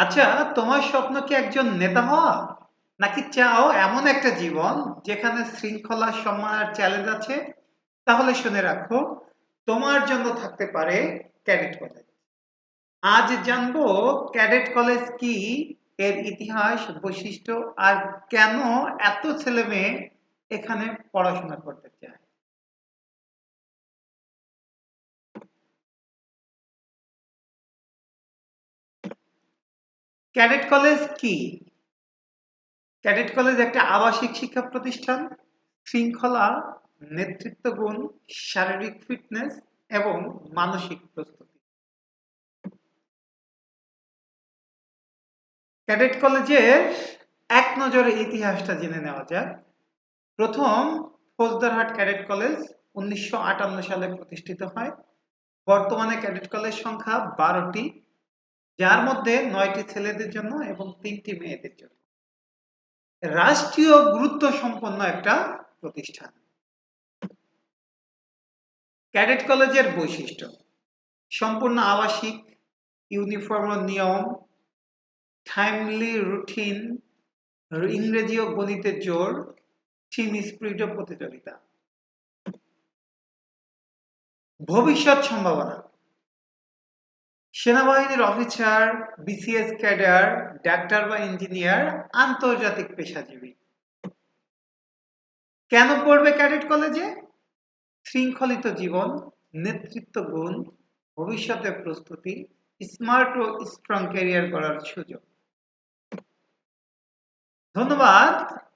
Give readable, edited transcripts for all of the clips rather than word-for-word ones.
আচ্ছা, তোমার স্বপ্ন কি একজন নেতা হওয়া, নাকি চাও এমন একটা জীবন যেখানে শৃঙ্খলা, সম্মান আর চ্যালেঞ্জ আছে? তাহলে শুনে রাখো, তোমার জন্য থাকতে পারে ক্যাডেট কলেজ। আজ জানবো ক্যাডেট কলেজ কি, এর ইতিহাস, বৈশিষ্ট্য আর কেন এত ছেলে মেয়ে এখানে পড়াশোনা করতে চায়। ক্যাডেট কলেজ কি? ক্যাডেট কলেজ একটা আবাসিক শিক্ষা প্রতিষ্ঠান। শৃঙ্খলা, নেতৃত্ব গুণ, শারীরিক ফিটনেস এবং মানসিক প্রস্তুতি। ক্যাডেট কলেজের এক নজরে ইতিহাসটা জেনে নেওয়া যাক। প্রথম ফৌজদারহাট ক্যাডেট কলেজ 1958 সালে প্রতিষ্ঠিত হয়। বর্তমানে ক্যাডেট কলেজ সংখ্যা 12টি, যার মধ্যে 9টি ছেলেদের জন্য এবং 3টি মেয়েদের জন্য। রাষ্ট্রীয় গুরুত্ব সম্পন্ন একটা প্রতিষ্ঠান। ক্যাডেট কলেজের বৈশিষ্ট্য: সম্পূর্ণ আবাসিক, ইউনিফর্ম নিয়ম, টাইমলি রুটিন, ইংরেজি ও গণিতের জোর, টিম স্পিরিট ও প্রতিযোগিতা। ভবিষ্যৎ সম্ভাবনা: সেনাবাহিনীর অফিসার, বিসিএস ক্যাডার, ডাক্তার বা ইঞ্জিনিয়ার, আন্তর্জাতিক পেশাজীবী। কেন পড়বে ক্যাডেট কলেজে? শৃঙ্খলিত জীবন, নেতৃত্ব গুণ, ভবিষ্যতের প্রস্তুতি, স্মার্ট ও স্ট্রং ক্যারিয়ার করার সুযোগ। ধন্যবাদ।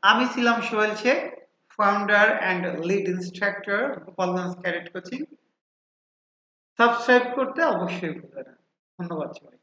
আমি ছিলাম Sohel Sheikh, founder and lead instructor, Gopalganj cadet coaching. Subscribe করতে অবশ্যই ভুলবেন না। ধন্যবাদ সবাই।